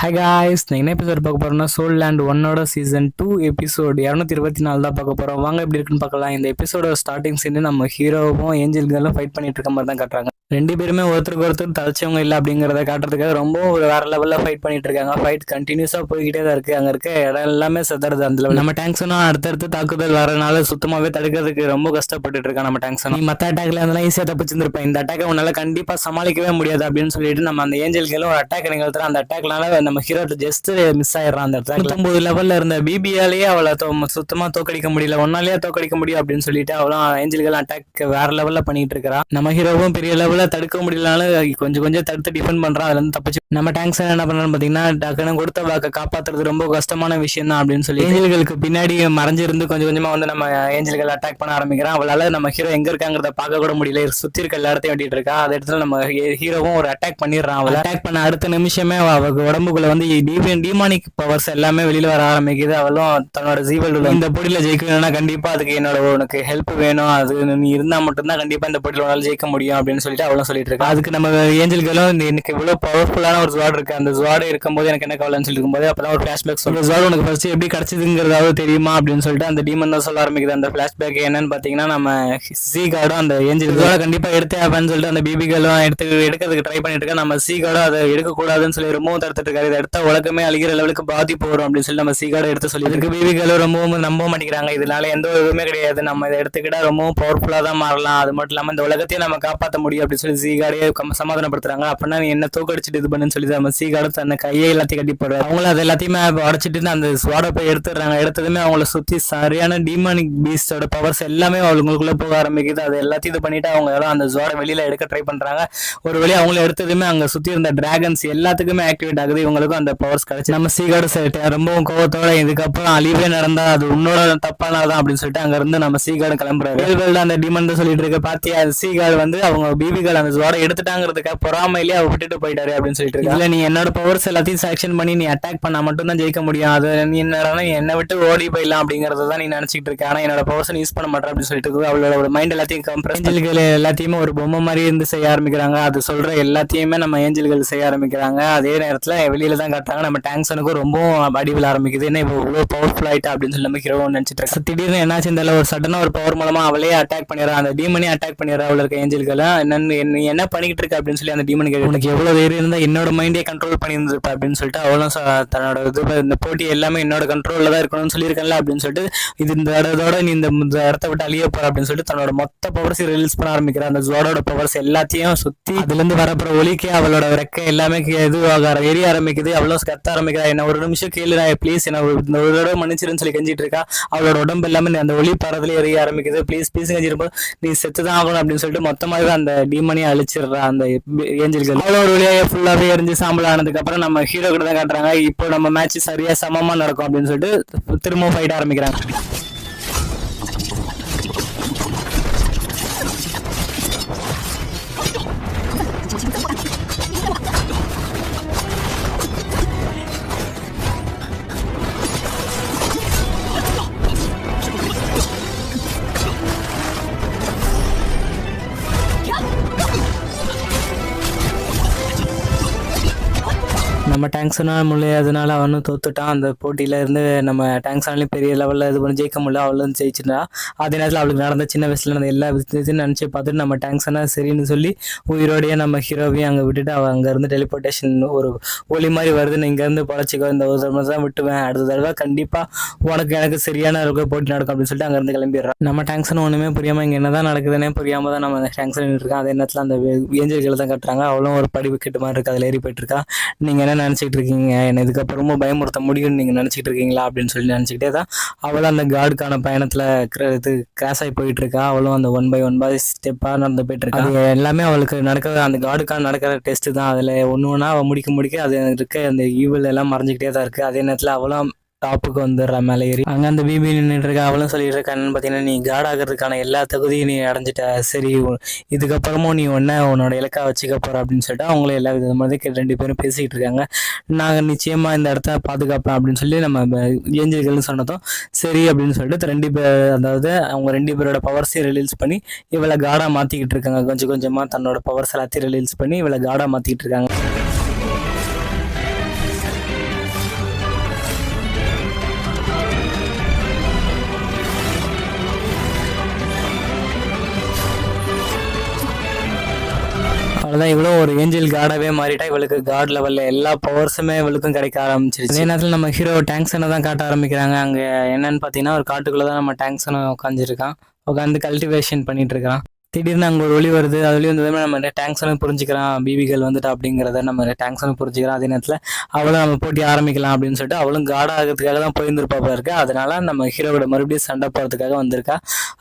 Hi guys, நான் என்ன episode பார்க்க போகிறோம்னா சோல் லேண்ட் 1ஓட சீசன் 2 எபிசோட் 224 தான் பார்க்க போகிறோம். வாங்க எப்படி இருக்குன்னு பார்க்கலாம். இந்த எபிசோட ஸ்டார்டிங் சீன் நம்ம ஹீரோவும் ஏஞ்சல் கேர்லும் ஃபைட் பண்ணிட்டு இருக்க மாதிரி தான் காட்டுறாங்க. ரெண்டு பேருமே ஒருத்தருக்கு ஒருத்தர் தலைச்சவங்க இல்லை அப்படிங்கிறத காட்டுறதுக்காக ரொம்ப ஒரு வேற லெவலில் ஃபைட் பண்ணிட்டு இருக்காங்க. ஃபைட் கண்டினியூஸாக போய்கிட்டே தான் இருக்குது. அங்கே இருக்க இடம் எல்லாமே செதறது. அந்த நம்ம டேங்க்ஸனும் அடுத்தடுத்து தாக்குதல் வரனால சுத்தமாகவே தடுக்கிறதுக்கு ரொம்ப கஷ்டப்பட்டு இருக்கான். நம்ம டேங்க்ஸன் நீ மற்ற அட்டாக்ல இருந்தாலும் ஈஸியாக தப்பிச்சிருப்பேன், இந்த அட்டாக்கை உன்னால கண்டிப்பாக சமாளிக்கவே முடியாது அப்படின்னு சொல்லிட்டு நம்ம அந்த ஏஞ்சல் கேர்லும் ஒரு அட்டாக் நிகழ்த்துறோம். அந்த அட்டாக்னால நம்ம ஹீரோ ஜஸ்ட் மிஸ் ஆயிடுறான். அந்த இடத்துல 9 லெவல்ல இருந்த பிபியாலேயே அவளை சுத்தமா தோக்கடிக்க முடியல, ஒன்னாலேயே தோக்கடிக்க முடியும் அப்படின்னு சொல்லிட்டு அவளும் ஏஞ்சல்கள் அட்டாக் வேற லெவல்ல பண்ணிட்டு இருக்கா. நம்ம ஹீரோவும் பெரிய லெவல்ல தடுக்க முடியலனாலும் கொஞ்சம் கொஞ்சம் தடுத்து டிஃபெண்ட் பண்றான். அதுல இருந்து தப்பிச்சு நம்ம டேங்க்ஸ் என்ன பண்றான்னு பாத்தீங்கன்னா டக்குன்னு கொடுத்த வாக்க காப்பாத்துறது ரொம்ப கஷ்டமான விஷயம் தான் அப்படின்னு சொல்லி ஏஞ்சல்களுக்கு பின்னாடி மறைஞ்சிருந்து கொஞ்சம் கொஞ்சமா வந்து நம்ம ஏஞ்சல்கள் அட்டாக் பண்ண ஆரம்பிக்கிறான். அவளால நம்ம ஹீரோ எங்க இருக்காங்கிறத பார்க்க கூட முடியல, சுத்தி இருக்க எல்லா இடத்தையும் வெட்டிட்டு இருக்கா. அந்த இடத்துல நம்ம ஹீரோவும் ஒரு அட்டாக் பண்ணிடுறான். அவளை அட்டாக் பண்ண அடுத்த நிமிஷமே அவளுக்கு உடம்புக்குள்ள வந்து டிமானிக் பவர்ஸ் எல்லாமே வெளியில வர ஆரம்பிக்குது. அவளும் தன்னோட ஜீவல் இந்த போட்டியில ஜெயிக்கணும்னா கண்டிப்பா அதுக்கு உனக்கு ஹெல்ப் வேணும், அது நீ இருந்தா மட்டும்தான் கண்டிப்பா இந்த போட்டியில உன்னால ஜெயிக்க முடியும் அப்படின்னு சொல்லிட்டு அவளும் சொல்லிட்டு இருக்கா. அதுக்கு நம்ம ஏஞ்சல்களும் எனக்கு இவ்வளவு பவர்ஃபுல்லான ஒரு ஜுவாட் இருக்கு, அந்த ஜுவாடு இருக்கும்போது எனக்கு என்ன கவலைன்னு சொல்லி இருக்கும்போது அப்பதான் ஒரு பிளாஷ்பேக் சொல்லுங்க, ஜுவாடு உனக்கு ஃபர்ஸ்ட் எப்படி கிடைச்சதுங்கிறதாவது தெரியுமா அப்படின்னு சொல்லிட்டு அந்த டீமன் தான் சொல்ல ஆரம்பிக்குது. அந்த பிளாஷ்பேக் என்னன்னு பாத்தீங்கன்னா நம்ம சி கார்டும் அந்த ஏஞ்சல் ஜுவாட கண்டிப்பா எடுத்தே அப்படின்னு சொல்லிட்டு அந்த பிபிகளும் எடுக்கிறதுக்கு ட்ரை பண்ணிட்டு இருக்கா. நம்ம சி கார்டும் அதை எடுக்கக்கூடாதுன்னு சொல்லி ரொம்பவும் தடுத்துட்டு இருக்காரு. இதை எடுத்தா உலகமே அழிகிற லெவலுக்கு பாதிப்பு வரும் அப்படின்னு சொல்லி நம்ம சீகார்டை எடுத்து சொல்லி இருக்கு. பிபிகளும் ரொம்பவும் நம்ப மாட்டேங்கிறாங்க. இதனால எந்த ஒரு இதுவுமே கிடையாது, நம்ம இதை எடுத்துக்கிட்டா ரொம்பவும் பவர்ஃபுல்லா தான் மாறலாம், அது மட்டும் இல்லாம இந்த உலகத்தையும் நம்ம காப்பாற்ற முடியும் அப்படின்னு சொல்லி சீகார்டையே சமாதானப்படுத்துறாங்க. அப்படின்னா நீ என்ன தோக்கடிச்சிட்டு இது பண்ணுன்னு சொல்லி நம்ம சீகார்டும் தன்னை கையை எல்லாத்தையும் கட்டி போடுறாரு. அவங்கள அது எல்லாத்தையுமே உடச்சிட்டு அந்த ஸ்வாடை போய் எடுத்துடுறாங்க. எடுத்ததுமே அவங்கள சுத்தி சரியான டீமானிக் பீஸ்டோட பவர்ஸ் எல்லாமே அவங்களுக்குள்ள போக ஆரம்பிக்குது. அது எல்லாத்தையும் இது பண்ணிட்டு அவங்க அந்த ஸ்வாடை வெளியில எடுக்க ட்ரை பண்றாங்க. ஒரு வழி அவங்கள எடுத்ததுமே அங்க சுத்தி இருந்த டிராகன்ஸ் எல்லாத்துக்குமே ஆக்டிவேட் ஆகுது. இவங்களுக்கும் அந்த பவர்ஸ் கிடைச்சு நம்ம சீகார்டு ரொம்பவும் கோவத்தோட இதுக்கப்புறம் அழிவே நடந்தா அது உன்னோட தப்பானதான் அப்படின்னு சொல்லிட்டு அங்க இருந்து நம்ம சீகார்டு கிளம்புறாரு. அந்த டிமன் தான் சொல்லிட்டு இருக்க பாத்தியா, சீகார்டு வந்து அவங்க பிபிகள் அந்த ஜுவாட எடுத்துட்டாங்கிறதுக்காக பொறாமையிலேயே அவ விட்டுட்டு போயிட்டாரு அப்படின்னு சொல்லிட்டு இருக்கு. இல்ல நீ என்னோட பவர்ஸ் எல்லாத்தையும் செலக்ஷன் பண்ணி நீ அட்டாக் பண்ணா மட்டும் தான் ஜெயிக்க முடியும், அது நீ என்னை விட்டு ஓடி போயிடலாம் அப்படிங்கறதான் நீ நினைச்சிட்டு இருக்க, ஆனா என்னோட பவர்ஸ் யூஸ் பண்ண மாட்டேன் அப்படின்னு சொல்லிட்டு இருக்கு. அவளோட மைண்ட் எல்லாத்தையும் ஏஞ்சல்கள் எல்லாத்தையுமே ஒரு பொம்மை மாதிரி இருந்து செய்ய ஆரம்பிக்கிறாங்க. அது சொல்ற எல்லாத்தையுமே நம்ம ஏஞ்சல்கள் செய்ய ஆரம்பிக்கிறாங்க. அதே நேரத்துல வெளியில தான் காட்டுறாங்க நம்ம டேங்க்ஸனுக்கும் ரொம்ப அடிவில் ஆரம்பிக்குது. என்ன இப்போ இவ்வளவு பவர்ஃபுல் ஆயிட்டா அப்படின்னு சொல்லி நம்ம ஹீரோ நினைச்சிட்டு இருக்கு. திடீர்னு என்னாச்சு இந்த ஒரு சடனா ஒரு பவர் மூலமா அவளே அட்டாக் பண்ணிடுறா, அந்த டீமனே அட்டாக் பண்ணிடுறா. அவள இருக்க ஏஞ்சல்களை என்ன பண்ணிக்கிட்டு இருக்கு அப்படின்னு சொல்லி அந்த டீமன் கேட்டு உனக்கு எவ்வளவு தைரியம் இருந்தா என்னோட மைண்டே கண்ட்ரோல் பண்ணி இருந்திருப்ப அப்படின்னு சொல்லிட்டு அவளும் தன்னோட இது இந்த போட்டி எல்லாமே என்னோட கண்ட்ரோல்ல தான் இருக்கணும்னு சொல்லியிருக்கல அப்படின்னு சொல்லிட்டு இது இந்த இடத்தோட நீ இந்த இடத்த விட்டு அழிய போற அப்படின்னு சொல்லிட்டு தன்னோட மொத்த பவர்ஸ் ரிலீஸ் பண்ண ஆரம்பிக்கிற. அந்த ஜுவாடோட பவர்ஸ் எல்லாத்தையும் சுத்தி அதுல இருந்து வரப்புற ஒலிக்கே அவளோட ரெக்க எல்லாமே எரிய ஆரம்பிக்குது. அவ்வளவு கத்த ஆரம்பிக்கிறா. என்ன ஒரு நிமிஷம் கேளுடா ப்ளீஸ், என்ன ஒரு தடவை மன்னிச்சிருன்னு சொல்லி கெஞ்சிட்டு இருக்கா. அவளோட உடம்பு எல்லாமே அந்த ஒளி பறதுல எரிய ஆரம்பிக்குது. ப்ளீஸ் கெஞ்சிருப்போம், நீ செத்துதான் ஆகணும் அப்படின்னு சொல்லிட்டு மொத்தமாகவே அந்த டீமனையும் அழிச்சிடுறா அந்த ஏஞ்சல்கள். அவ்வளோ ஒரு வழியாக ஃபுல்லாவே எரிஞ்சு சாம்பல் ஆனதுக்கு அப்புறம் நம்ம ஹீரோ கிட்ட தான் காட்டுறாங்க. இப்போ நம்ம மேட்ச் சரியா சமமா நடக்கும் அப்படின்னு சொல்லிட்டு திரும்பவும் ஃபைட் ஆரம்பிக்கிறாங்க. நம்ம டேங்க்ஸனா முடியாதனால அவனும் தோத்துட்டான். அந்த போட்டியில இருந்து நம்ம டேங்க்ஸாலையும் பெரிய லெவலில் இது பண்ணி ஜெயிக்க முடியல, அவளும் ஜெயிச்சுட்டா. அதே நேரத்தில் அவளுக்கு நடந்த சின்ன வயசுல நடந்த எல்லா விஷயத்தையும் நினச்சி பார்த்துட்டு நம்ம டேங்க்ஸனா சரின்னு சொல்லி உயிரோடையே நம்ம ஹீரோவையும் அங்கே விட்டுட்டு அவள் அங்கேருந்து டெலிபோர்டேஷன் ஒரு ஒளி மாதிரி வருது, நீ இங்கேருந்து பழச்சிக்கோ, இந்த ஒரு தடவை தான் விட்டுவேன், அடுத்த தடவை கண்டிப்பாக எனக்கு சரியான போட்டி நடக்கும் அப்படின்னு சொல்லிட்டு அங்கேருந்து கிளம்பிடுறான். நம்ம டேங்க்ஸன் ஒன்றுமே புரியாமல் இங்கே என்னதான் நடக்குதுன்னே புரியாமல் தான் நம்ம டேங்க்ஸன் இருக்கோம். அதே நேரத்தில் அந்த ஏஞ்சல்களை தான் கட்டுறாங்க. அவளும் ஒரு படி விக்கெட்டு மாதிரி இருக்கு, அதில் ஏறி போயிட்டு இருக்கா. நீங்கள் என்ன நினச்சிக்கிட்டு இருக்கீங்க, என்ன இதுக்கப்புறமும் பயமுறுத்த முடியும்னு நீங்கள் நினச்சிக்கிட்டு இருக்கீங்களா அப்படின்னு சொல்லி நினச்சிக்கிட்டே தான் அவளும் அந்த கார்டுக்கான பயணத்தில் இது கிராஸ் ஆகி போயிட்டு இருக்கா. அவளும் அந்த 1 by 1 ஸ்டெப்பாக நடந்து போயிட்டு இருக்கா. அது எல்லாமே அவளுக்கு நடக்கிற அந்த கார்டுக்கான நடக்கிற டெஸ்ட் தான். அதில் ஒன்று அவள் முடிக்க அது இருக்க அந்த ஈவில் எல்லாம் மறைஞ்சிக்கிட்டே தான் இருக்குது. அதே நேரத்தில் அவளும் டாப்புக்கு வந்துடுற மேலே ஏறி அங்கே அந்த பிபி நின்றுட்டு இருக்கா. அவளும் சொல்லிட்டு இருக்கான்னு பார்த்தீங்கன்னா நீ காட் ஆகிறதுக்கான எல்லா தகுதியும் நீ அடைஞ்சிட்ட, சரி இதுக்கப்புறமும் நீ உன்னோட இலக்கா வச்சுக்க போற அப்படின்னு சொல்லிட்டு அவங்களும் எல்லா விதமாக 2 பேரும் பேசிக்கிட்டு இருக்காங்க. நாங்கள் நிச்சயமா இந்த இடத்த பாதுகாப்பேன் அப்படின்னு சொல்லி நம்ம ஏஞ்சல்கள்னு சொன்னதும் சரி அப்படின்னு சொல்லிட்டு 2 பேர், அதாவது அவங்க 2 பேரோட பவர்ஸையும் ரிலீஸ் பண்ணி இவளை காடாக மாற்றிக்கிட்டு இருக்காங்க. கொஞ்சம் கொஞ்சமாக தன்னோட பவர்ஸ் எல்லாத்தையும் ரிலீஸ் பண்ணி இவளை காடாக மாற்றிக்கிட்டு இருக்காங்க. அவ்வளோதான், இவ்வளோ ஒரு ஏஞ்சல் காடாகவே மாறிட்டா. இவளுக்கு காட் லெவலில் எல்லா பவர்ஸுமே இவளுக்கும் கிடைக்க ஆரம்பிச்சிருச்சு. அதே நேரத்தில் நம்ம ஹீரோ டேங்க்ஸனை தான் காட்ட ஆரம்பிக்கிறாங்க. அங்கே என்னன்னு பார்த்தீங்கன்னா ஒரு காட்டுக்குள்ளே தான் நம்ம டேங்க்ஸனை உட்காந்துருக்கான். உட்காந்து கல்டிவேஷன் பண்ணிட்டு இருக்கான். திடீர்னு அங்கே ஒரு ஒளி வருது. அது ஒளி வந்ததுமே நம்ம டேங்க்ஸனும் புரிஞ்சுக்கிறான் பிபிகள் வந்துட்டா அப்படிங்கிறத நம்ம டேங்க்ஸனும் புரிஞ்சுக்கிறான். அதே நேரத்தில் அவளும் நம்ம போட்டி ஆரம்பிக்கலாம் அப்படின்னு சொல்லிட்டு அவளும் காட் ஆகிறதுக்காக தான் போயிருந்துருப்பாப்பா இருக்கு. அதனால நம்ம ஹீரோவோட மறுபடியும் சண்டை போகிறதுக்காக வந்திருக்கா.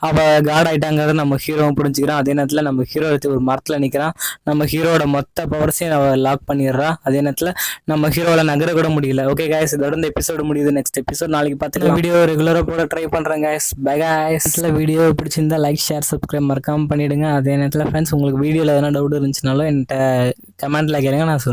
அவள் காட் ஆகிட்டாங்கிறத நம்ம ஹீரோவும் புரிஞ்சுக்கிறான். அதே நேரத்தில் நம்ம ஹீரோ ஒரு மரத்தில் நிற்கிறான். நம்ம ஹீரோட மொத்த பவர்ஸையும் அவள் லாக் பண்ணிடுறா. அதே நேரத்தில் நம்ம ஹீரோவில் நகர கூட முடியல. ஓகே கைஸ், இதோட இந்த எபிசோடு முடியுது. நெக்ஸ்ட் எபிசோட் நாளைக்கு பார்த்துக்கலாம். வீடியோ ரெகுலராக போட ட்ரை பண்ணுறேன் கைஸ். Bye guys. வீடியோ பிடிச்சிருந்தா லைக் ஷேர் சப்ஸ்கிரைப் மறக்காம பண்ணிவிடுங்க. அதே நேரத்தில் ஃப்ரெண்ட்ஸ் உங்களுக்கு வீடியோவில் எதனா டவுட் இருந்துச்சுனாலும் என்கிட்ட கமெண்ட்டில் கேளுங்க, நான் சொல்கிறேன்.